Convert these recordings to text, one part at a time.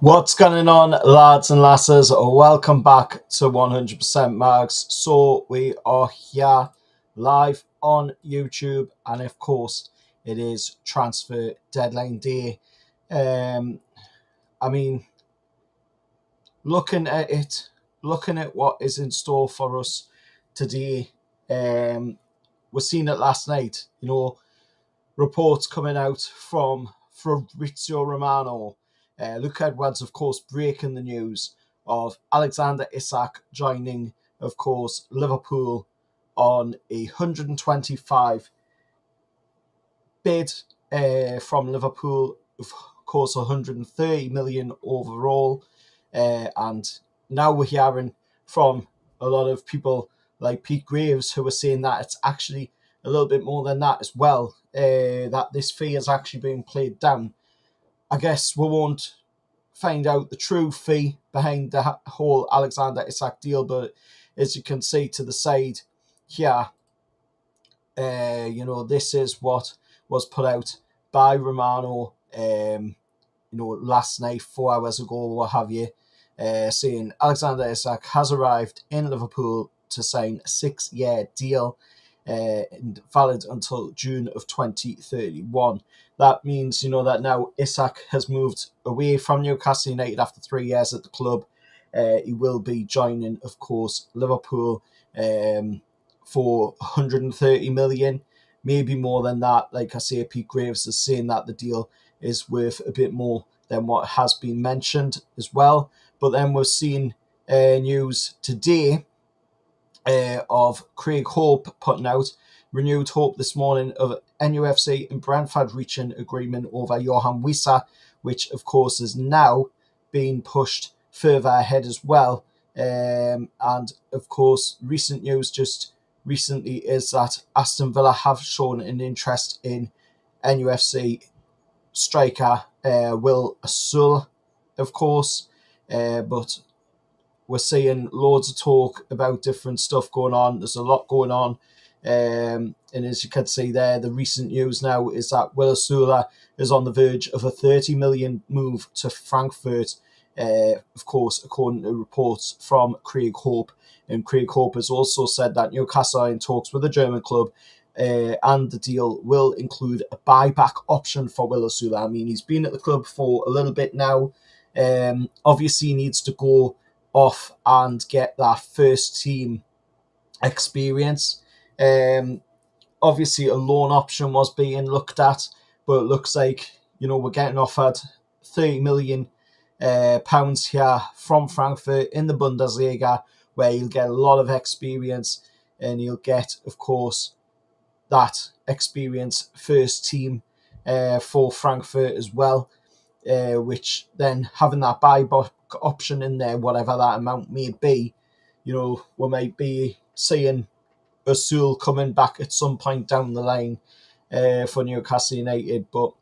What's going on, lads and lasses? Welcome back to 100% Mags. So we are here live on YouTube, and of course, it is transfer deadline day. Um, I mean, looking at it, looking at what is in store for us today. We're seeing it last night. Reports coming out from Fabrizio Romano. Luke Edwards, of course, breaking the news of Alexander Isak joining, of course, Liverpool on a 125 bid from Liverpool, of course, 130 million overall. And now we're hearing from a lot of people like Pete Graves who are saying that it's actually a little bit more than that as well, that this fee is actually being played down. I guess we won't find out the true fee behind the whole Alexander Isak deal, but as you can see to the side here, this is what was put out by Romano, last night, 4 hours ago, what have you, saying Alexander Isak has arrived in Liverpool to sign a 6-year deal, valid until June of 2031. That means, that now Isak has moved away from Newcastle United after 3 years at the club. He will be joining, of course, Liverpool for 130 million, maybe more than that. Like I say, Pete Graves is saying that the deal is worth a bit more than what has been mentioned as well. But then we're seeing news today of Craig Hope putting out renewed hope this morning of NUFC and Brentford reaching agreement over Johan Wissa, which of course is now being pushed further ahead as well. And of course, recent news just recently is that Aston Villa have shown an interest in NUFC striker Will Asul, of course, but we're seeing loads of talk about different stuff going on. There's a lot going on. And as you can see there, the recent news now is that Will Asula is on the verge of a 30 million move to Frankfurt, of course, according to reports from Craig Hope. And Craig Hope has also said that Newcastle are in talks with the German club, and the deal will include a buyback option for Will Asula. I mean, he's been at the club for a little bit now. Obviously, he needs to go off and get that first team experience. Obviously, a loan option was being looked at, but it looks like we're getting offered 30 million pounds here from Frankfurt in the Bundesliga, where he'll get a lot of experience and he'll get, of course, that experience first team for Frankfurt as well. Which then having that buyback option in there, whatever that amount may be, we might be seeing Özil coming back at some point down the line for Newcastle United. But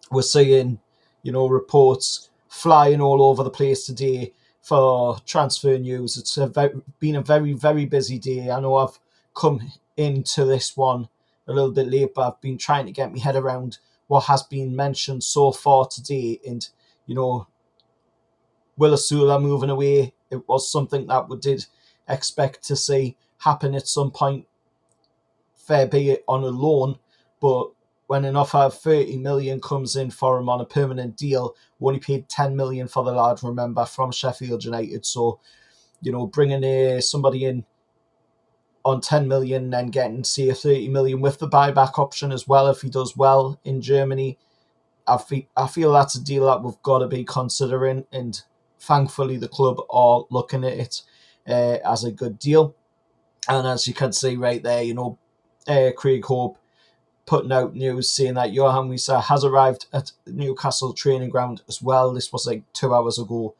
we're seeing, reports flying all over the place today for transfer news. It's been a very, very busy day. I know I've come into this one a little bit late, but I've been trying to get my head around what has been mentioned so far today. And, Will Asula moving away, it was something that we did expect to see happen at some point, fair be it on a loan. But when an offer of 30 million comes in for him on a permanent deal, we only paid 10 million for the lad, remember, from Sheffield United. So, bringing somebody in on 10 million and then getting, say, a 30 million with the buyback option as well if he does well in Germany, I feel that's a deal that we've got to be considering, and thankfully the club are looking at it as a good deal. And as you can see right there, Craig Hope putting out news saying that Johan Wissa has arrived at Newcastle training ground as well. This was like 2 hours ago,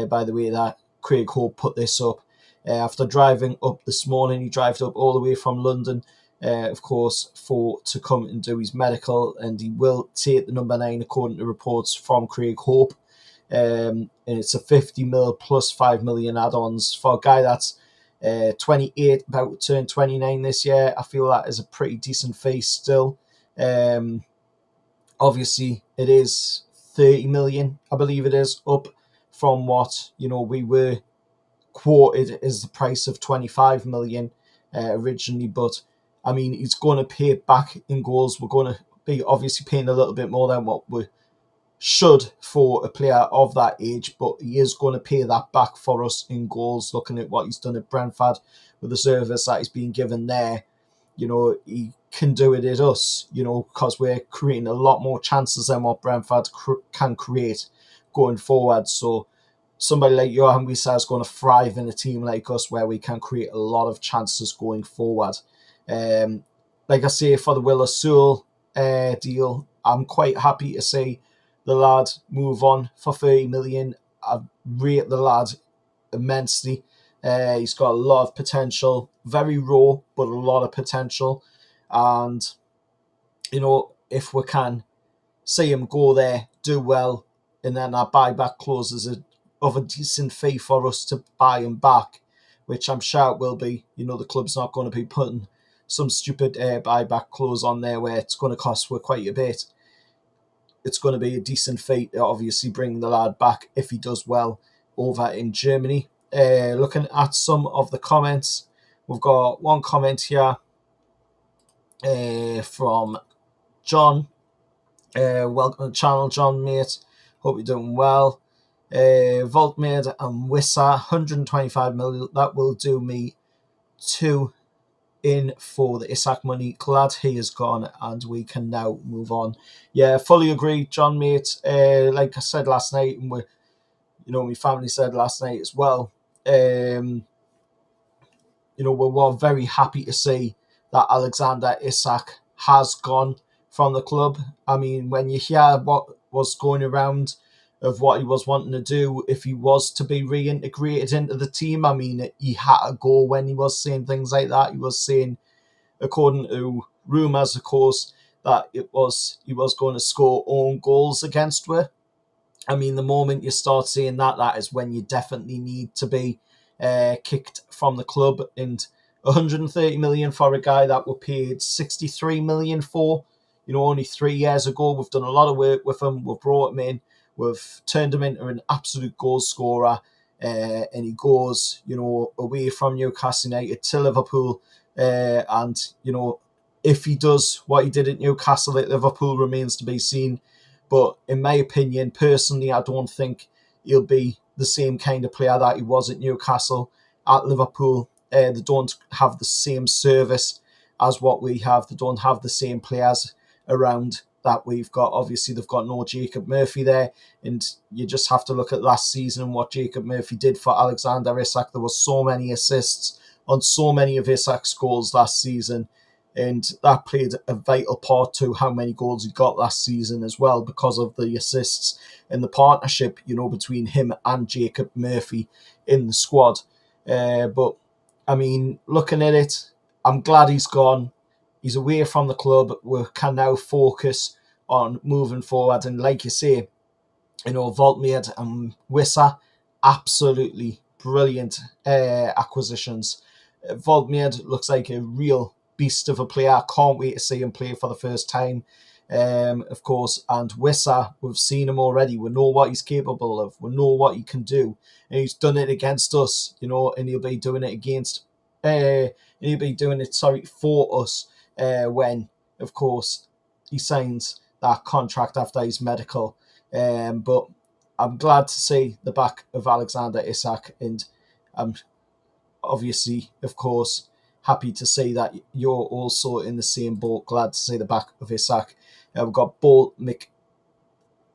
by the way, that Craig Hope put this up. After driving up this morning, he drove up all the way from London, of course, to come and do his medical, and he will take the number 9 according to reports from Craig Hope. And it's a 50 mil plus 5 million add-ons for a guy that's 28, about to turn 29 this year. I feel that is a pretty decent fee still. Obviously, it is 30 million, I believe it is, up from what, we were quoted as the price of 25 million originally. But I mean, he's going to pay it back in goals. We're going to be obviously paying a little bit more than what we should for a player of that age, but he is going to pay that back for us in goals. Looking at what he's done at Brentford with the service that he's been given there, he can do it at us, because we're creating a lot more chances than what Brentford can create going forward. So somebody like Johan Wissa is going to thrive in a team like us where we can create a lot of chances going forward. Like I say, for the Will Sewell deal, I'm quite happy to see the lad move on for 30 million. I rate the lad immensely. He's got a lot of potential, very raw, but a lot of potential. And, if we can see him go there, do well, and then our buyback clause is of a decent fee for us to buy him back, which I'm sure it will be. The club's not going to be putting some stupid buyback clause on there where it's going to cost quite a bit. It's going to be a decent fee to obviously bring the lad back if he does well over in Germany. Looking at some of the comments, we've got one comment here from John. Welcome to the channel, John, mate. Hope you're doing well. Voltmade and Wissa, 125 million. That will do me 2 in for the Isak money. Glad he is gone and we can now move on. Yeah, fully agree, John, mate. Like I said last night, and my family said last night as well. We were very happy to see that Alexander Isak has gone from the club. I mean, when you hear what was going around of what he was wanting to do, if he was to be reintegrated into the team, I mean, he had to go when he was saying things like that. He was saying, according to rumours, of course, that he was going to score own goals against her. I mean, the moment you start saying that is when you definitely need to be kicked from the club. And 130 million for a guy that we paid 63 million for, only 3 years ago. We've done a lot of work with him. We've brought him in. We've turned him into an absolute goal scorer. And he goes, away from Newcastle United to Liverpool. And, if he does what he did at Newcastle at Liverpool remains to be seen. But in my opinion, personally, I don't think he'll be the same kind of player that he was at Newcastle. At Liverpool, they don't have the same service as what we have. They don't have the same players around that we've got. Obviously, they've got no Jacob Murphy there. And you just have to look at last season and what Jacob Murphy did for Alexander Isak. There were so many assists on so many of Isak's goals last season. And that played a vital part to how many goals he got last season as well, because of the assists and the partnership, between him and Jacob Murphy in the squad. But, I mean, looking at it, I'm glad he's gone. He's away from the club. We can now focus on moving forward. And like you say, Voltmade and Wissa, absolutely brilliant acquisitions. Voltmade looks like a real beast of a player. Can't wait to see him play for the first time, of course. And Wissa, we've seen him already. We know what he's capable of. We know what he can do. And he's done it against us, and he'll be doing it for us when, of course, he signs that contract after his medical. But I'm glad to see the back of Alexander Isak, and I'm obviously, of course, happy to see that you're also in the same boat. Glad to see the back of Isak. We've got Bolt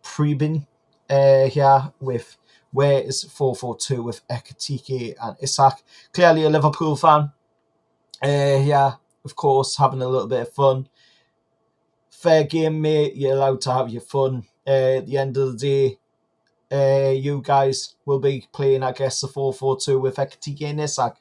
McPrebin here with where is 442 with Ekatike and Isak. Clearly a Liverpool fan. Of course, having a little bit of fun. Fair game, mate. You're allowed to have your fun. At the end of the day, you guys will be playing, I guess, the 442 with Ekatike and Isak.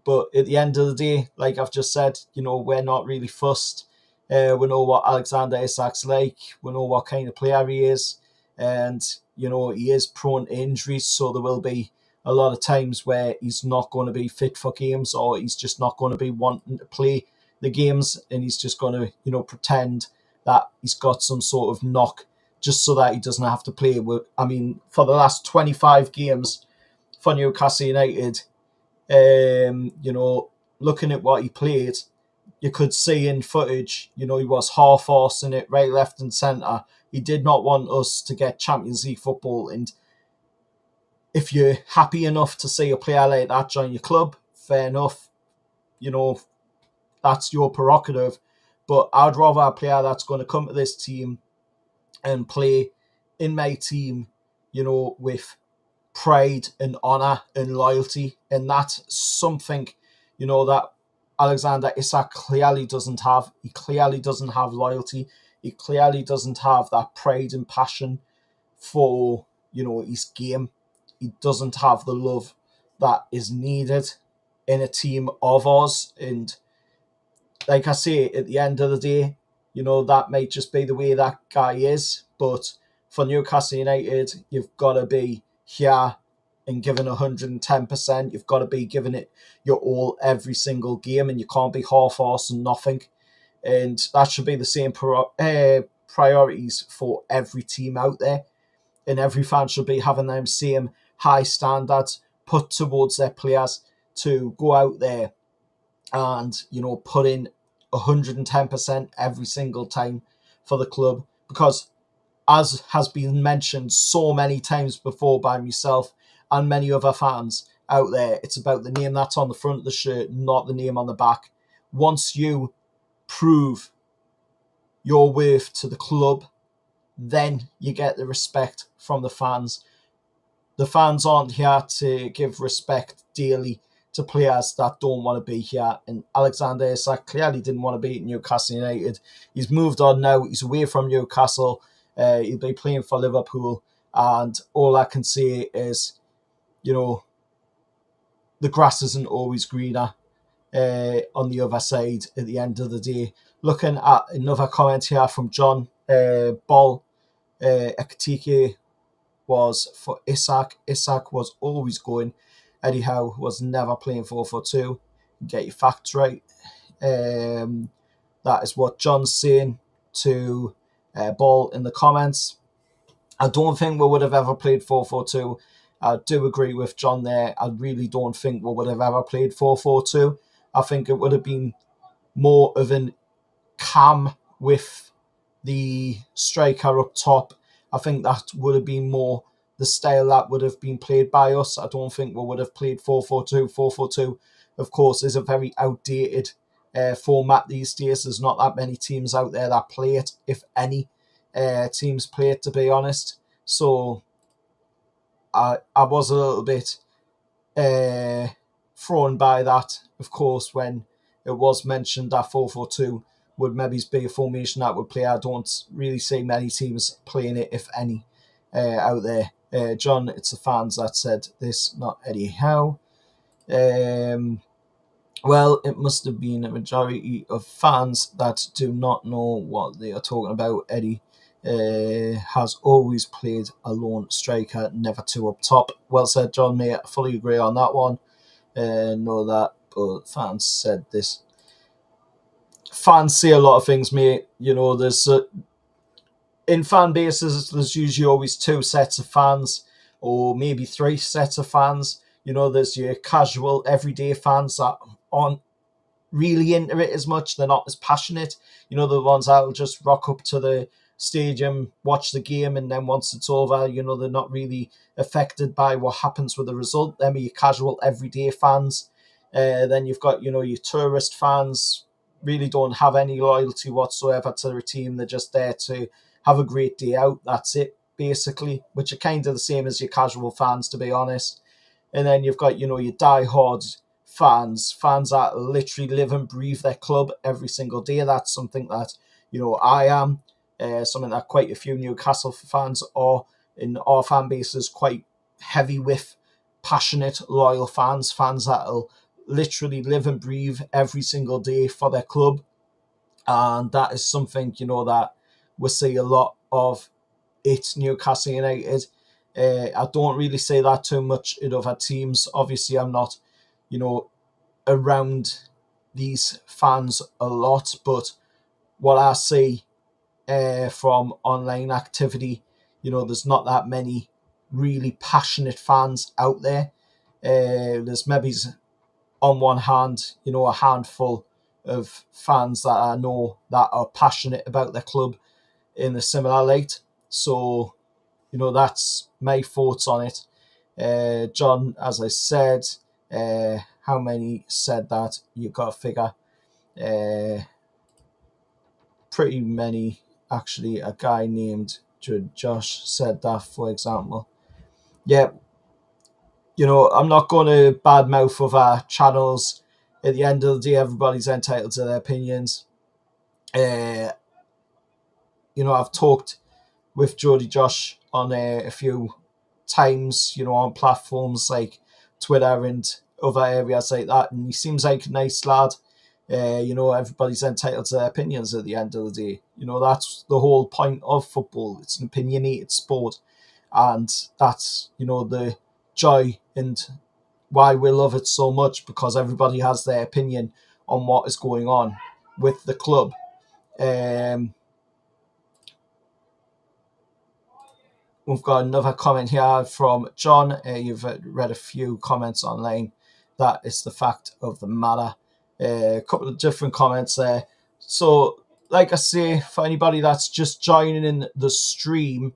But at the end of the day, like I've just said, we're not really fussed. We know what Alexander Isak's like. We know what kind of player he is. And, he is prone to injuries. So there will be a lot of times where he's not going to be fit for games, or he's just not going to be wanting to play the games. And he's just going to, pretend that he's got some sort of knock just so that he doesn't have to play. I mean, for the last 25 games for Newcastle United, looking at what he played, you could see in footage, he was half-arsing it right, left and centre. He did not want us to get Champions League football. And if you're happy enough to see a player like that join your club, fair enough. That's your prerogative. But I'd rather a player that's going to come to this team and play in my team, with pride and honour and loyalty. And that's something, that Alexander Isak clearly doesn't have. He clearly doesn't have loyalty. He clearly doesn't have that pride and passion for, his game. He doesn't have the love that is needed in a team of ours. And like I say, at the end of the day, that might just be the way that guy is. But for Newcastle United, you've got to be here and giving 110%. You've got to be giving it your all every single game, and you can't be half-arsed and nothing. And that should be the same priorities for every team out there. And every fan should be having them same high standards put towards their players to go out there and, put in 110% every single time for the club. Because as has been mentioned so many times before by myself and many other fans out there, it's about the name that's on the front of the shirt, not the name on the back. Once you prove your worth to the club, then you get the respect from the fans. The fans aren't here to give respect daily to players that don't want to be here. And Alexander Isak clearly didn't want to be at Newcastle United. He's moved on now. He's away from Newcastle. He'll be playing for Liverpool. And all I can say is, the grass isn't always greener on the other side at the end of the day. Looking at another comment here from John Ball. Ekitike was for Isak. Isak was always going. Eddie Howe was never playing 4-4-2. Get your facts right. That is what John's saying to Ball in the comments. I don't think we would have ever played 4-4-2. I do agree with John there. I really don't think we would have ever played 4-4-2. I think it would have been more of an cam with the striker up top. I think that would have been more the style that would have been played by us. I don't think we would have played 4-4-2. 4-4-2, of course, is a very outdated format these days. There's not that many teams out there that play it, if any teams play it, to be honest. So I was a little bit thrown by that, of course, when it was mentioned that 4-4-2 would maybe be a formation that would play. I don't really see many teams playing it, if any, out there. John, it's the fans that said this, not Eddie Howe. Well, it must have been a majority of fans that do not know what they are talking about. Eddie has always played a lone striker, never two up top. Well said, John, mate. I fully agree on that one. Know that, but fans said this. Fans say a lot of things, mate. There's in fan bases, there's usually always two sets of fans, or maybe three sets of fans. There's your casual, everyday fans that aren't really into it as much. They're not as passionate. The ones that'll just rock up to the stadium, watch the game, and then once it's over, they're not really affected by what happens with the result. Them are your casual, everyday fans. Then you've got, your tourist fans, really don't have any loyalty whatsoever to their team. They're just there to have a great day out. That's it, basically, which are kind of the same as your casual fans, to be honest. And then you've got, your die-hard fans that literally live and breathe their club every single day. That's something that, I am, something that quite a few Newcastle fans are, in our fan base is quite heavy with passionate, loyal fans that'll literally live and breathe every single day for their club. And that is something, that we see a lot of at Newcastle United. I don't really say that too much in other teams. Obviously, I'm not, around these fans a lot, but what I see from online activity. There's not that many really passionate fans out there. There's maybe, on one hand, a handful of fans that I know that are passionate about their club in a similar light. So, that's my thoughts on it. John, as I said, how many said that? You got to figure. Pretty many, actually. A guy named Josh said that, for example. Yeah, I'm not going to badmouth other channels. At the end of the day, everybody's entitled to their opinions. I've talked with Jody Josh on a few times, on platforms like Twitter and other areas like that, and he seems like a nice lad. Everybody's entitled to their opinions at the end of the day. That's the whole point of football. It's an opinionated sport, and that's, the joy and why we love it so much, because everybody has their opinion on what is going on with the club. We've got another comment here from John. You've read a few comments online. That is the fact of the matter. A couple of different comments there. So, like I say, for anybody that's just joining in the stream,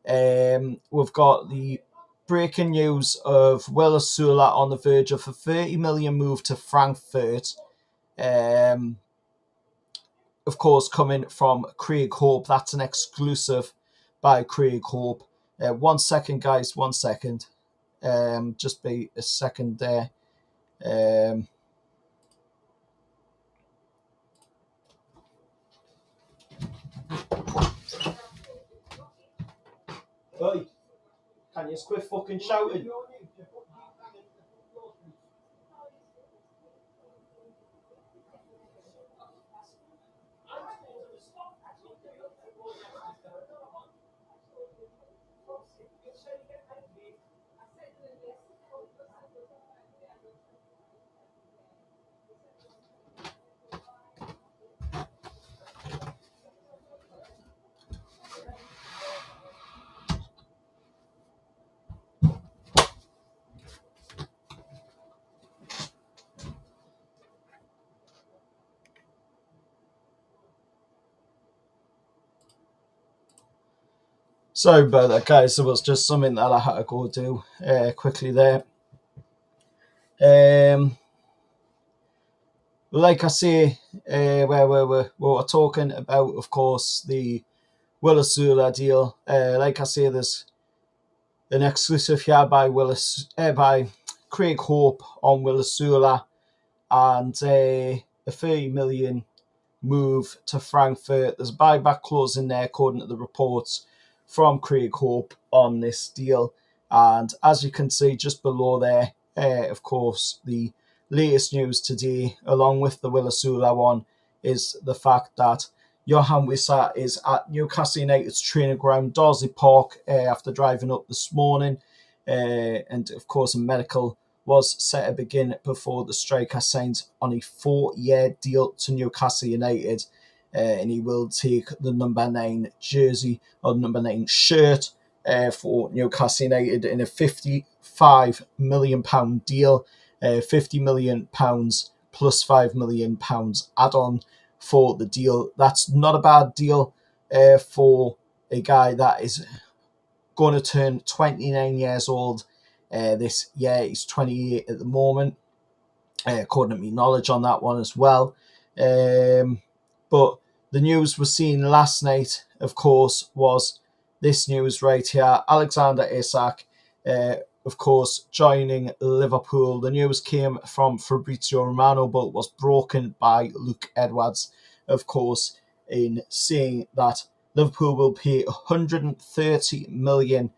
we've got the breaking news of Will Osula on the verge of a 30 million move to Frankfurt. Of course, coming from Craig Hope. That's an exclusive by Craig Hope. 1 second, guys. 1 second. Just be a second there. Oi, can you quit fucking shouting? Sorry about that, guys. It was just something that I had to go do quickly there. Like I say, where we were talking about, of course, the Will Osula deal. Like I say, there's an exclusive here by by Craig Hope on Will Osula, and a 30 million move to Frankfurt. There's a buyback clause in there, according to the reports from Craig Hope on this deal. And as you can see just below there, of course, the latest news today, along with the Will Osula one, is the fact that Johan Wissa is at Newcastle United's training ground, Dorsley Park, after driving up this morning. And of course, a medical was set to begin before the striker signs on a 4-year deal to Newcastle United. And he will take the number 9 jersey or number 9 shirt for Newcastle United in a £55 million deal. £50 million plus £5 million add-on for the deal. That's not a bad deal for a guy that is going to turn 29 years old this year. He's 28 at the moment, according to my knowledge on that one as well. But the news we're seeing last night, of course, was this news right here. Alexander Isak, of course, joining Liverpool. The news came from Fabrizio Romano, but was broken by Luke Edwards, of course, in saying that Liverpool will pay 130 million.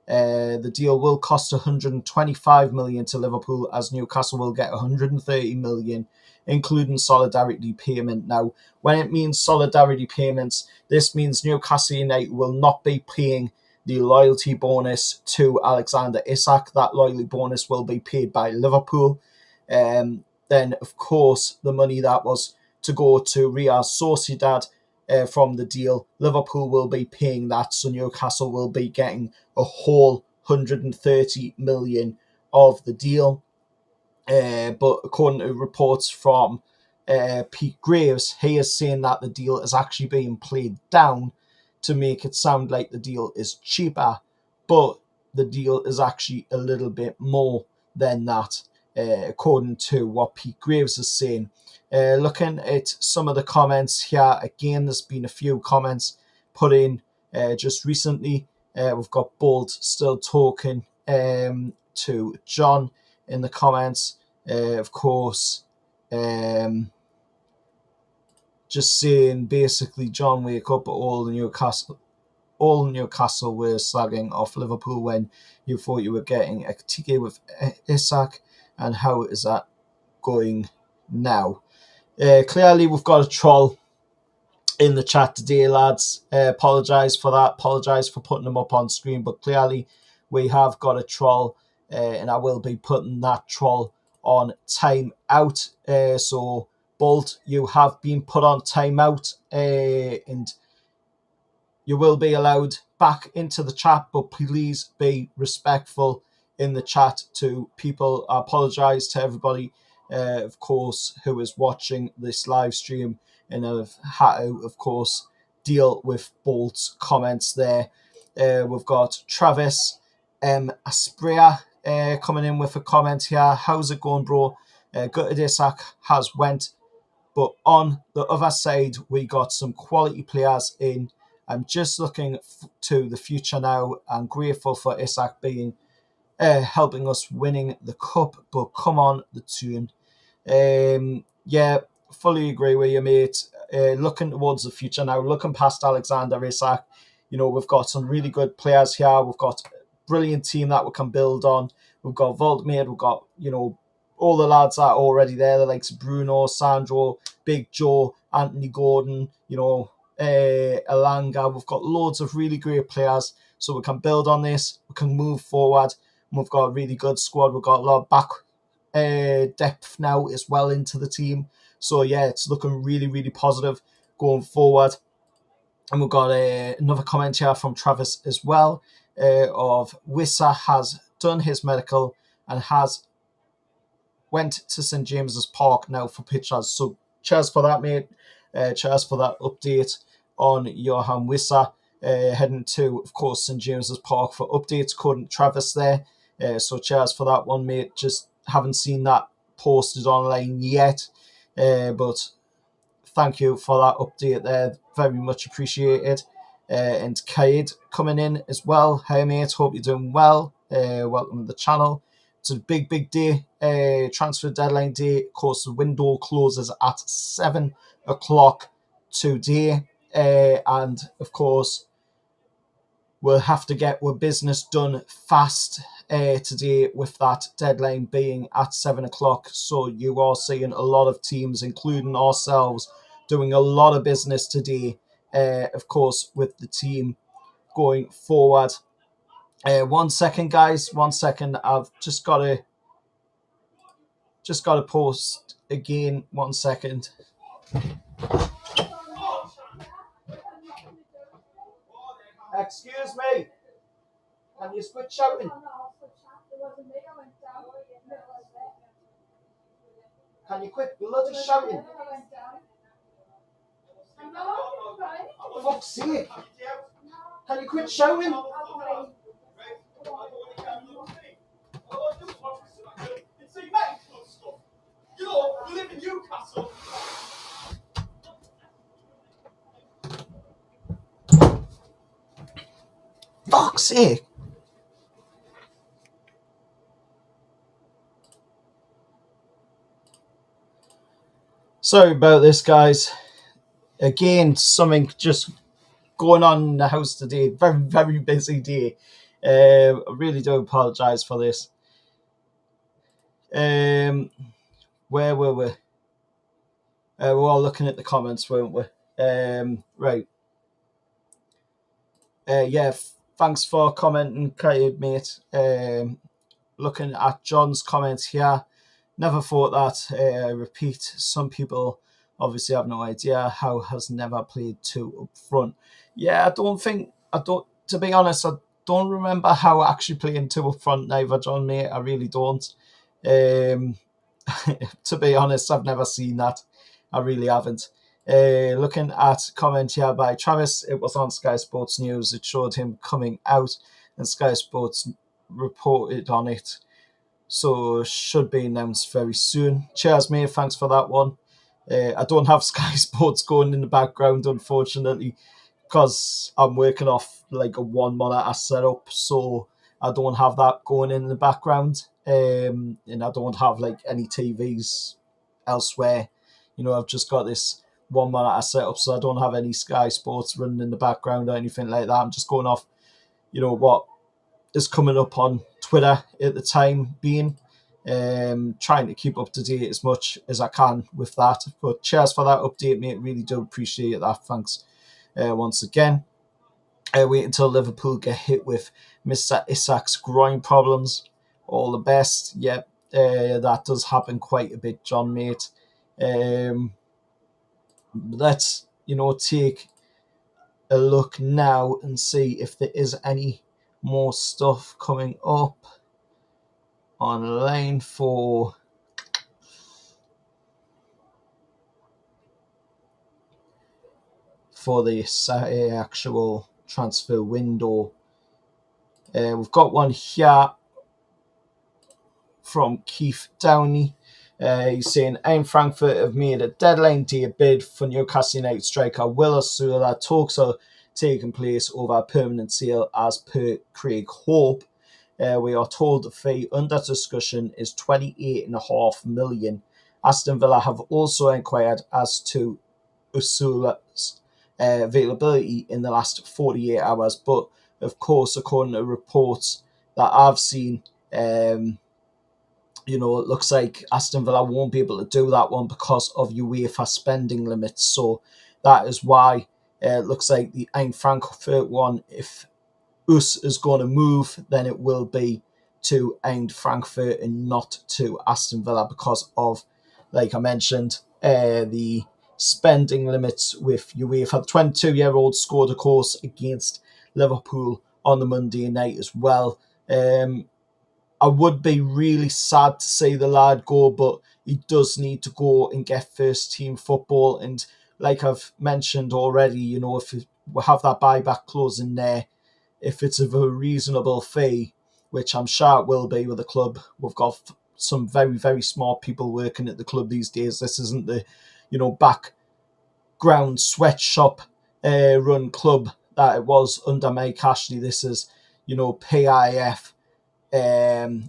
The deal will cost 125 million to Liverpool, as Newcastle will get 130 million, including solidarity payment. Now, when it means solidarity payments, this means Newcastle United will not be paying the loyalty bonus to Alexander Isak. That loyalty bonus will be paid by Liverpool. Then, of course, the money that was to go to Real Sociedad from the deal. Liverpool will be paying that, so Newcastle will be getting a whole 130 million of the deal. But according to reports from Pete Graves, he is saying that the deal is actually being played down to make it sound like the deal is cheaper, but the deal is actually a little bit more than that, according to what Pete Graves is saying. Looking at some of the comments here, again, there's been a few comments put in just recently. We've got Bold still talking to John in the comments. Of course, just saying basically, John, wake up, all Newcastle were slagging off Liverpool when you thought you were getting a ticket with Isak, and how is that going now? Clearly, we've got a troll in the chat today, lads. Apologise for that. Apologise for putting them up on screen, but clearly we have got a troll, and I will be putting that troll on time out. So, Bolt, you have been put on time out, and you will be allowed back into the chat, but please be respectful in the chat to people. I apologise to everybody, of course, who is watching this live stream, and I've had to, of course, deal with Bolt's comments there. We've got Travis Aspria coming in with a comment here. How's it going, bro? Gutted Isak has went, but on the other side, we got some quality players in. I'm just looking to the future now. I'm grateful for Isak being helping us winning the cup, but come on, the tune. Yeah, fully agree with you, mate. Looking towards the future now, looking past Alexander Isak, we've got some really good players here. We've got a brilliant team that we can build on. We've got Voltmade, we've got, all the lads that are already there, the likes of Bruno, Sandro, Big Joe, Anthony Gordon, Elanga. We've got loads of really great players, so we can build on this. We can move forward. We've got a really good squad. We've got a lot of back depth now as well into the team. So yeah, it's looking really, really positive going forward. And we've got another comment here from Travis as well of Wissa has done his medical and has went to St James's Park now for pictures. So cheers for that, mate. Cheers for that update on Johan Wissa. Heading to, of course, St James's Park for updates. According to Travis there. So cheers for that one, mate. Just haven't seen that posted online yet. But thank you for that update there. Very much appreciated. And Kaid coming in as well. Hey, mate. Hope you're doing well. Welcome to the channel. It's a big, big day. Transfer deadline day. Of course, the window closes at 7 o'clock today. And, of course, we'll have to get our business done fast today with that deadline being at 7 o'clock. So you are seeing a lot of teams, including ourselves, doing a lot of business today, of course, with the team going forward. 1 second, guys. 1 second. I've just got to post again. 1 second. Excuse me. Can you quit shouting? Can you quit bloody shouting? For fuck's sake. Can you quit shouting? You live in Newcastle. Fuck's sake. Sorry about this, guys. Again, something just going on in the house today. Very, very busy day. I really do apologise for this. Where were we? We're all looking at the comments, weren't we? Right. Yeah, thanks for commenting, Kaid, mate. Looking at John's comments here. Never thought that, repeat, some people Obviously, I have no idea. How has never played two up front. Yeah, I don't. To be honest, I don't remember how actually playing two up front neither, John, mate. I really don't. Um, to be honest, I've never seen that. I really haven't. Looking at comment here by Travis, it was on Sky Sports News. It showed him coming out, and Sky Sports reported on it. So should be announced very soon. Cheers, mate. Thanks for that one. I don't have Sky Sports going in the background, unfortunately, because I'm working off like a one monitor setup, so I don't have that going in the background, and I don't have like any TVs elsewhere. I've just got this one monitor setup, so I don't have any Sky Sports running in the background or anything like that. I'm just going off, what is coming up on Twitter at the time being. Trying to keep up to date as much as I can with that. But cheers for that update, mate. Really do appreciate that. Thanks once again. Wait until Liverpool get hit with Mr. Isak's groin problems. All the best. Yep, that does happen quite a bit, John, mate. Let's, take a look now and see if there is any more stuff coming up online for the actual transfer window. We've got one here from Keith Downey. He's saying, Frankfurt have made a deadline day bid for Newcastle United striker Will Osula. Talks are taking place over a permanent sale as per Craig Hope. We are told the fee under discussion is 28.5 million. Aston Villa have also inquired as to Usula's availability in the last 48 hours, but of course, according to reports that I've seen, it looks like Aston Villa won't be able to do that one because of UEFA spending limits. So that is why it looks like the Frankfurt one, if Us is going to move, then it will be to Frankfurt and not to Aston Villa because of, like I mentioned, the spending limits with UEFA. The 22-year-old scored, of course, against Liverpool on the Monday night as well. I would be really sad to see the lad go, but he does need to go and get first team football. And like I've mentioned already, if we have that buyback clause in there, if it's of a reasonable fee, which I'm sure it will be with the club, we've got some very, very smart people working at the club these days. This isn't the, background sweatshop run club that it was under Mike Ashley. This is, PIF,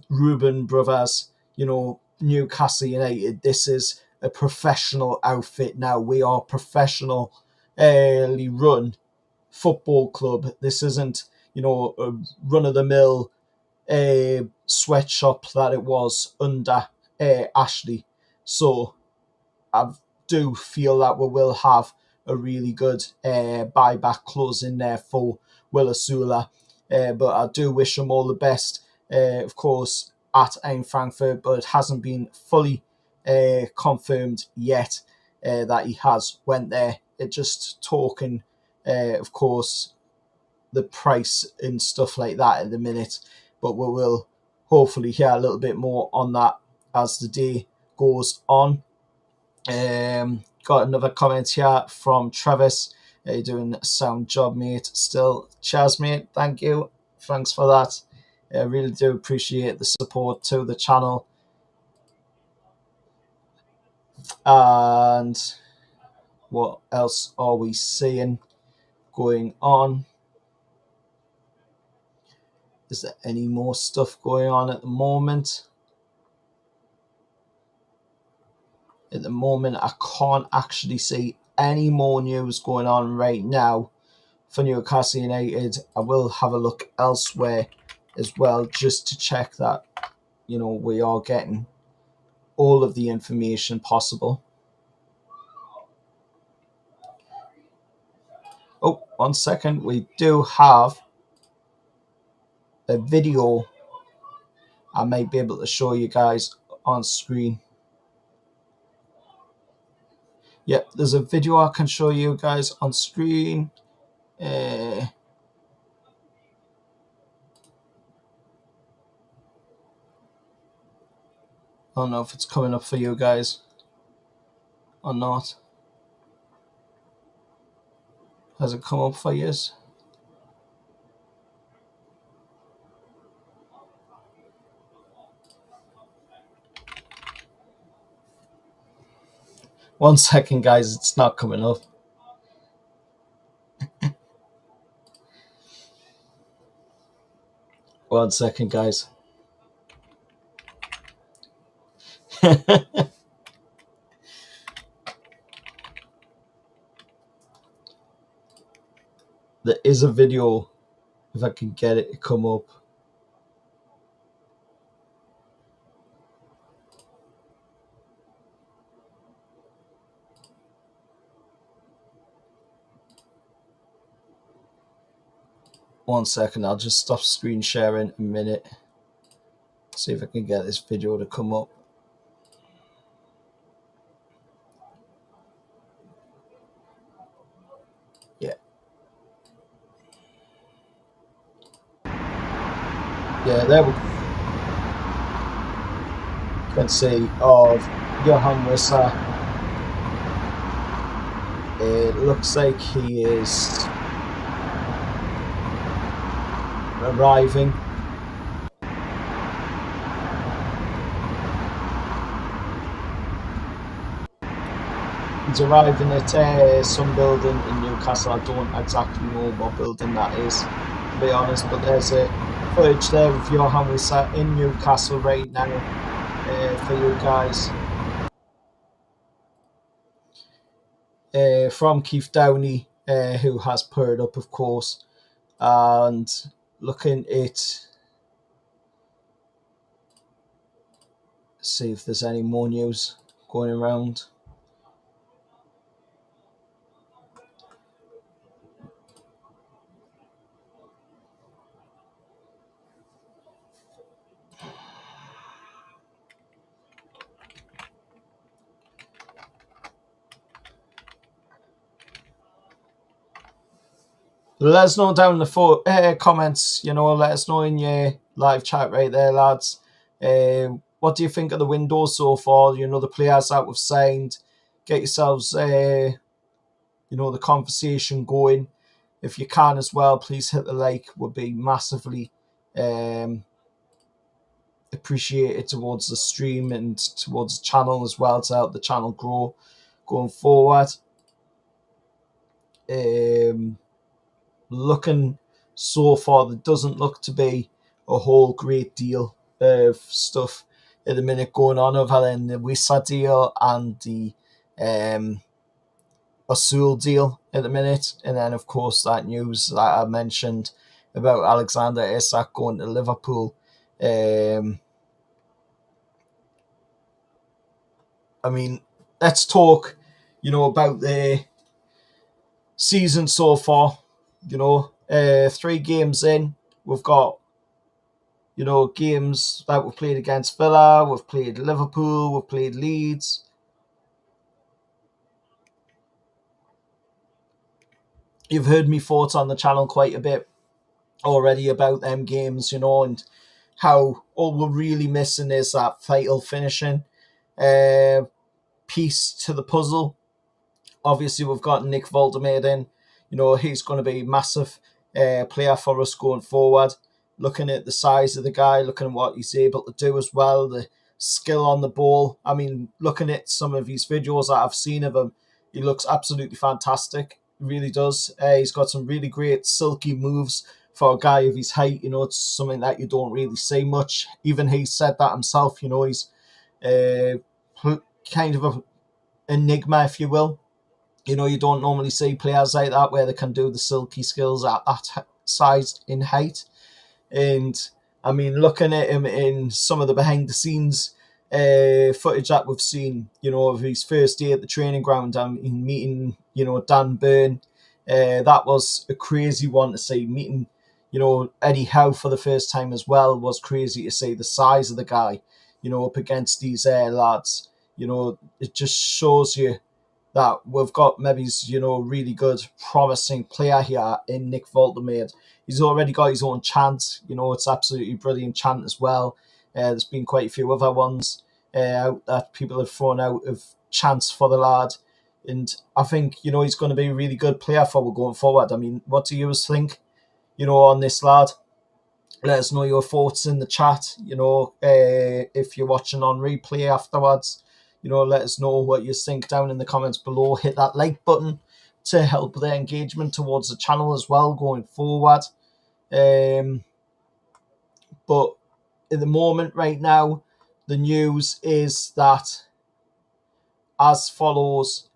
Reuben Brothers, Newcastle United. This is a professional outfit now. We are professionally run football club. This isn't, a run-of-the-mill sweatshop that it was under Ashley. So I do feel that we will have a really good buyback clause in there for Will Osula. But I do wish him all the best, of course, at Frankfurt, but it hasn't been fully confirmed yet that he has went there. It just talking, of course, the price and stuff like that at the minute, but we will hopefully hear a little bit more on that as the day goes on. Got another comment here from Travis. You're doing a sound job, mate. Still, cheers, mate. Thank you. Thanks for that. I really do appreciate the support to the channel. And what else are we seeing going on? Is there any more stuff going on at the moment? At the moment, I can't actually see any more news going on right now for Newcastle United. I will have a look elsewhere as well just to check that, we are getting all of the information possible. Oh, 1 second. We do have a video I might be able to show you guys on screen. Yeah, there's a video I can show you guys on screen. I don't know if it's coming up for you guys or not. Has it come up for you? One second, guys, it's not coming up. One second, guys. There is a video, if I can get it to come up. One second, I'll just stop screen sharing a minute. See if I can get this video to come up. Yeah. Yeah, there we can see of Johan Wissa. It looks like he is arriving. He's arriving at some building in Newcastle. I don't exactly know what building that is, to be honest, but there's a footage there of Johan Wissa in Newcastle right now for you guys. From Keith Downey, who has paired up, of course, and looking at see if there's any more news going around. Let us know down in the comments, let us know in your live chat right there, lads. What do you think of the window so far? The players that we've signed. Get yourselves, the conversation going. If you can as well, please hit the like. Would be massively appreciated towards the stream and towards the channel as well, to help the channel grow going forward. Looking so far, there doesn't look to be a whole great deal of stuff at the minute going on, other than the Wissa deal and the Asul deal at the minute, and then of course that news that I mentioned about Alexander Isak going to Liverpool. I mean, let's talk, about the season so far. 3 games in, we've got, games that we've played against Villa, we've played Liverpool, we've played Leeds. You've heard me thoughts on the channel quite a bit already about them games, and how all we're really missing is that vital finishing piece to the puzzle. Obviously, we've got Nick Voldemade in. He's going to be a massive player for us going forward. Looking at the size of the guy, looking at what he's able to do as well, the skill on the ball. I mean, looking at some of his videos that I've seen of him, he looks absolutely fantastic. He really does. He's got some really great silky moves for a guy of his height. It's something that you don't really see much. Even he said that himself. He's kind of an enigma, if you will. You don't normally see players like that where they can do the silky skills at that size in height. And I mean, looking at him in some of the behind the scenes footage that we've seen, of his first day at the training ground, in meeting, Dan Burn, that was a crazy one to see. Meeting, Eddie Howe for the first time as well was crazy to see the size of the guy, up against these lads. It just shows you that we've got maybe, really good, promising player here in Nick Voltermaid. He's already got his own chant. It's absolutely brilliant chant as well. There's been quite a few other ones out that people have thrown out of chants for the lad. And I think, he's going to be a really good player for going forward. I mean, what do you think, on this lad? Let us know your thoughts in the chat. If you're watching on replay afterwards, let us know what you think down in the comments below. Hit that like button to help the engagement towards the channel as well going forward. But at the moment right now, the news is that as follows.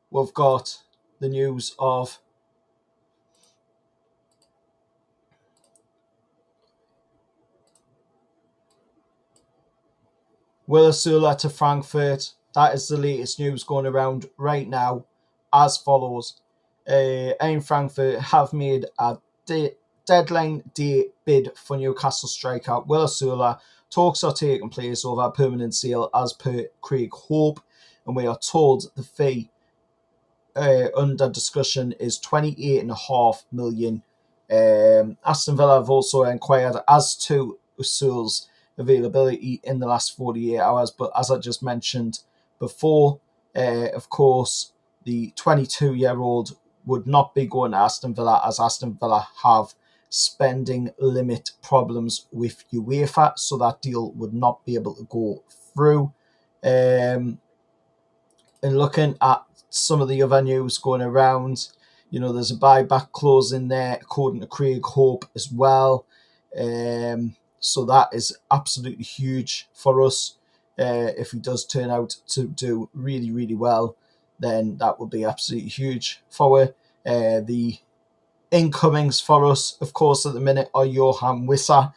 We've got the news of Will Osula to Frankfurt. That is the latest news going around right now as follows. Frankfurt have made a deadline day bid for Newcastle striker Will Osula. Talks are taking place over a permanent sale as per Craig Hope, and we are told the fee under discussion is 28.5 million. Aston Villa have also inquired as to Osula's availability in the last 48 hours, but as I just mentioned before, of course, the 22-year-old would not be going to Aston Villa, as Aston Villa have spending limit problems with UEFA, so that deal would not be able to go through. And looking at some of the other news going around, there's a buyback clause in there, according to Craig Hope as well. So that is absolutely huge for us. If he does turn out to do really, really well, then that would be absolutely huge for the incomings for us, of course, at the minute are Johan Wissa,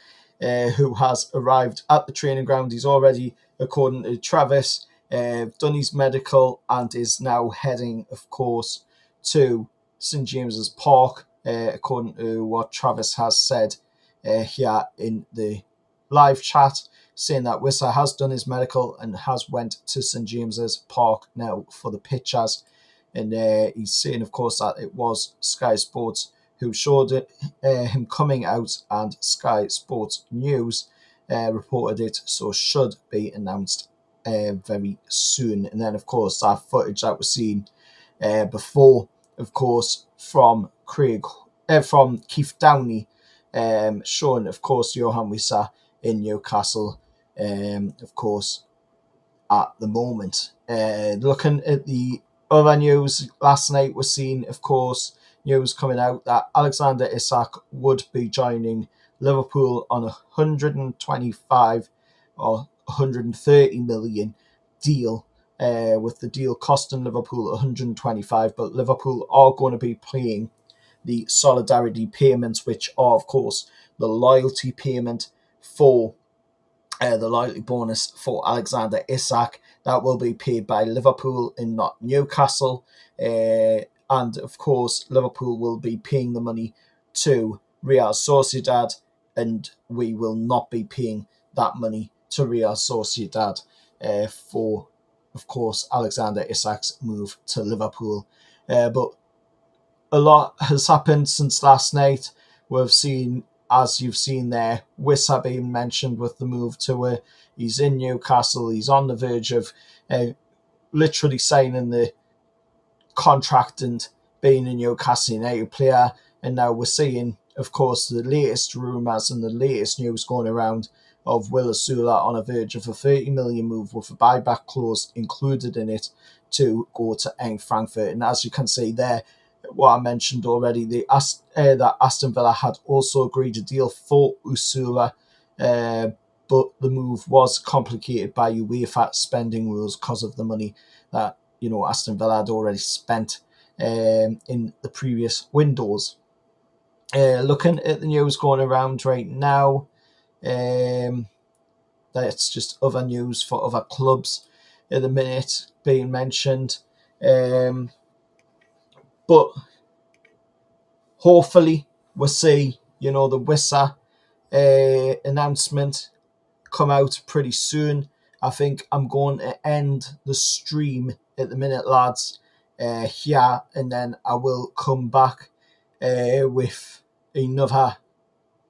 who has arrived at the training ground. He's already, according to Travis, done his medical and is now heading, of course, to St James's Park, according to what Travis has said here in the live chat, saying that Wissa has done his medical and has went to St James's Park now for the pictures. And he's saying, of course, that it was Sky Sports who showed it, him coming out, and Sky Sports News reported it, so should be announced very soon. And then, of course, that footage that was seen before, of course, from Keith Downey, showing, of course, Johan Wissa in Newcastle, of course, at the moment. Looking at the other news last night, was seen, of course, news coming out that Alexander Isak would be joining Liverpool on 125 or 130 million deal, with the deal costing Liverpool 125, but Liverpool are going to be paying the solidarity payments, which are, of course, the loyalty payment for the loyalty bonus for Alexander Isak. That will be paid by Liverpool and not Newcastle. And of course, Liverpool will be paying the money to Real Sociedad, and we will not be paying that money to Real Sociedad for, of course, Alexander Isak's move to Liverpool. But a lot has happened since last night. We've seen, as you've seen there, Wissa being mentioned with the move to he's in Newcastle. He's on the verge of literally signing the contract and being a Newcastle United player. And now we're seeing, of course, the latest rumours and the latest news going around of Will Osula on a verge of a 30 million move with a buyback clause included in it to go to Frankfurt. And as you can see there, what I mentioned already, that Aston Villa had also agreed a deal for Osula, but the move was complicated by UEFA spending rules because of the money that Aston Villa had already spent in the previous windows. Looking at the news going around right now, that's just other news for other clubs at the minute being mentioned. But hopefully we'll see, the Wissa announcement come out pretty soon. I think I'm going to end the stream at the minute, lads, here, and then I will come back with another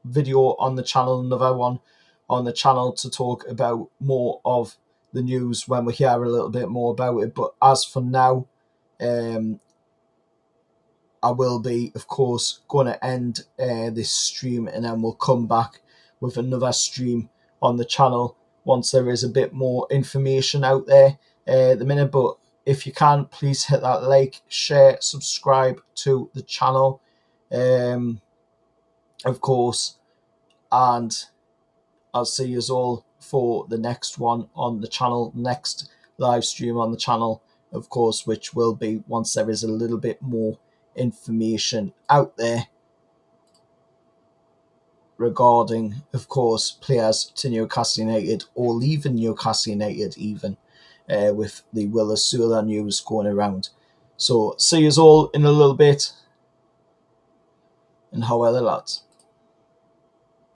video on the channel, another one on the channel to talk about more of the news when we hear a little bit more about it. But as for now, I will be, of course, going to end this stream, and then we'll come back with another stream on the channel once there is a bit more information out there at the minute. But if you can, please hit that like, share, subscribe to the channel, of course, and I'll see you all for the next one on the channel, next live stream on the channel, of course, which will be once there is a little bit more information out there regarding, of course, players to Newcastle United or leaving Newcastle United even, with the Will Osula news going around. So see you all in a little bit, and how are the lads?